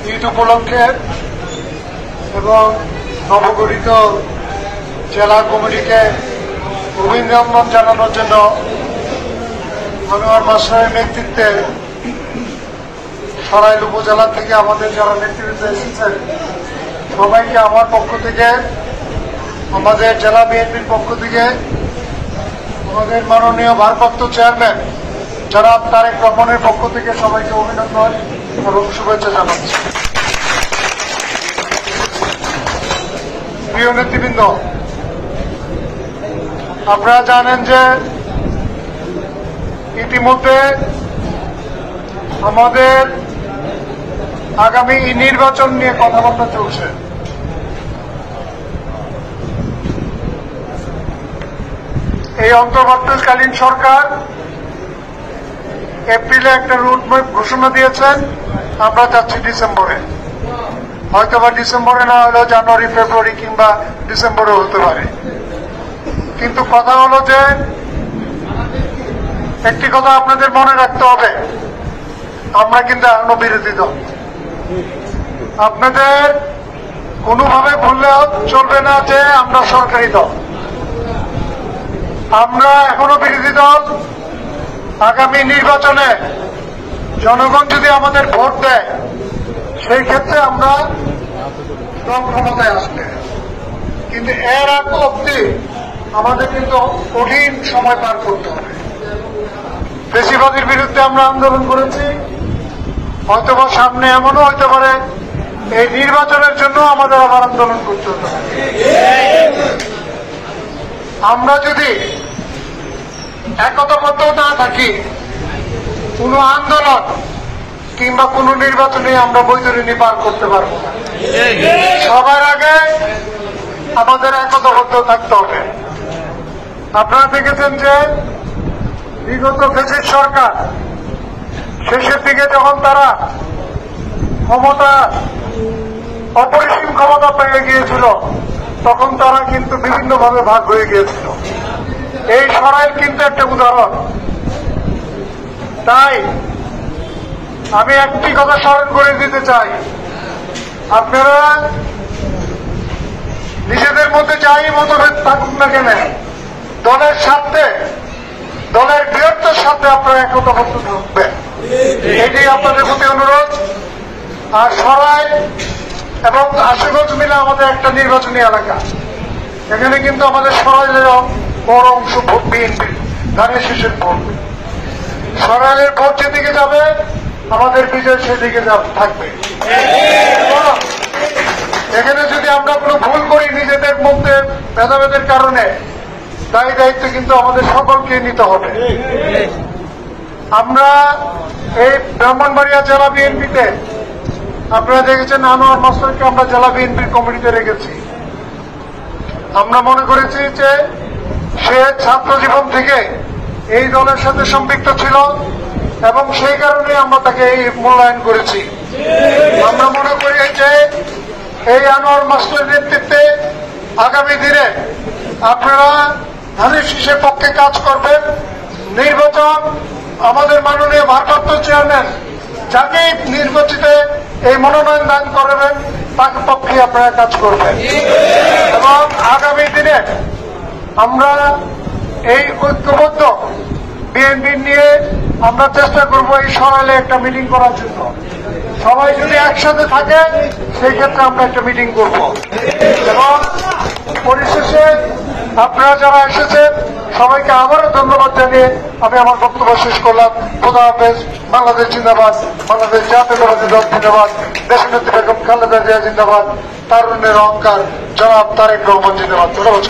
ঈদ উপলক্ষে এবং নবগঠিত জেলা কমিটিকে অভিনন্দন জানানোর জন্য আনোয়ার মাস্টারের নেতৃত্বে সরাইল উপজেলা থেকে আমাদের যারা নেতৃত্বে এসেছেন সবাইকে আমার পক্ষ থেকে, আমাদের জেলা বিএনপির পক্ষ থেকে, আমাদের মাননীয় ভারপ্রাপ্ত চেয়ারম্যান জনাব তারেক রহমানের পক্ষ থেকে সবাইকে অভিনন্দন এবং শুভেচ্ছা জানাচ্ছি। প্রিয় নেতৃবৃন্দ, আপনারা জানেন যে ইতিমধ্যে আমাদের আগামী নির্বাচন নিয়ে কথাবার্তা চলছে। এই অন্তর্বর্তীকালীন সরকার এপ্রিলে একটা রুটম্যাপ ঘোষণা দিয়েছেন, আমরা চাচ্ছি ডিসেম্বরে, হয়তোবা ডিসেম্বরে না হলেও জানুয়ারি, ফেব্রুয়ারি কিংবা ডিসেম্বরে হতে পারে। কিন্তু কথা হলো যে একটি কথা আপনাদের মনে রাখতে হবে, আমরা কিন্তু এখনো বিরোধী দল। আপনাদের কোনোভাবে ভুললেও চলবে না যে আমরা সরকারি দল। আমরা এখনো বিরোধী দল। আগামী নির্বাচনে জনগণ যদি আমাদের ভোট দেয় সেই ক্ষেত্রে আমরা দল ক্ষমতায় আসবে, কিন্তু এর আগ অব্দি আমাদের কিন্তু কঠিন সময় পার করতে হবে। বেশিরভাগের বিরুদ্ধে আমরা আন্দোলন করেছি, হয়তোবা সামনে এমনও হইতে পারে এই নির্বাচনের জন্য আমাদের আবার আন্দোলন করতে হতে পারে। আমরা যদি একতাবদ্ধ না থাকি, কোন আন্দোলন কিংবা কোন নির্বাচনে আমরা বৈতরণী পার করতে পারবো না। সবার আগে আমাদের একতাবদ্ধ থাকতে হবে। আপনারা দেখেছেন যে বিগত ফ্যাসিস্ট সরকার শেষের দিকে যখন তারা ক্ষমতা, অপরিসীম ক্ষমতা পেয়ে গিয়েছিল, তখন তারা কিন্তু বিভিন্নভাবে ভাগ হয়ে গিয়েছিল। এই সরাইল কিন্তু একটা উদাহরণ। তাই আমি একটি কথা স্মরণ করে দিতে চাই, আপনারা নিজেদের মধ্যে যাই মতভেদ থাকুক না কেন, দলের স্বার্থে, দলের বৃহত্তর স্বার্থে আপনারা একতাবদ্ধ থাকবেন, এটি আপনাদের প্রতি অনুরোধ। আর সরাইল এবং আশুগঞ্জ মিলে আমাদের একটা নির্বাচনী এলাকা, এখানে কিন্তু আমাদের সরাইলের বড় অংশ ভোট বিএনপি, ধানের শীষের ভোট। সরাইলের ভোট যেদিকে যাবে আমাদের বিজয় সেদিকে থাকবে। এখানে যদি আমরা কোনো ভুল করি নিজেদের মধ্যে ভেদাভেদের কারণে, দায়ী দায়িত্ব কিন্তু আমাদের সকলকে নিতে হবে। আমরা এই ব্রাহ্মণবাড়িয়া জেলা বিএনপিতে আপনারা দেখেছেন আনোয়ার মাস্টারকে আমরা জেলা বিএনপির কমিটিতে রেখেছি। আমরা মনে করেছি যে সে ছাত্র জীবন থেকে এই দলের সাথে সম্পৃক্ত ছিল এবং সেই কারণে আমরা তাকে এই মূল্যায়ন করেছি। আমরা মনে করি যে এই আনোয়ার মাস্টারের নেতৃত্বে আগামী দিনে আপনারা ধানের শীষের পক্ষে কাজ করবেন। নির্বাচন আমাদের মাননীয় ভারপ্রাপ্ত চেয়ারম্যান যাকে নির্বাচিত এই মনোনয়ন দান করবেন তার পক্ষে আপনারা কাজ করবেন এবং আগামী দিনে আমরা এই ঐক্যবদ্ধ বিএনপি নিয়ে আমরা চেষ্টা করব এই সরাইলে একটা মিটিং করার জন্য। সবাই যদি একসাথে থাকে সেই ক্ষেত্রে আমরা একটা মিটিং করব এবং পরিশেষে আপনারা যারা এসেছেন সবাইকে আবারও ধন্যবাদ জানিয়ে আমি আমার বক্তব্য শেষ করলাম। খোদা হাফেজ। বাংলাদেশ জিন্দাবাদ, বাংলাদেশ জাতীয়তাবাদী দল জিন্দাবাদ, দেশনেত্রী বেগম খালেদা জিয়া জিন্দাবাদ, তারুণ্যের অহংকার জনাব তারেক রহমান জিন্দাবাদ। ধন্যবাদ।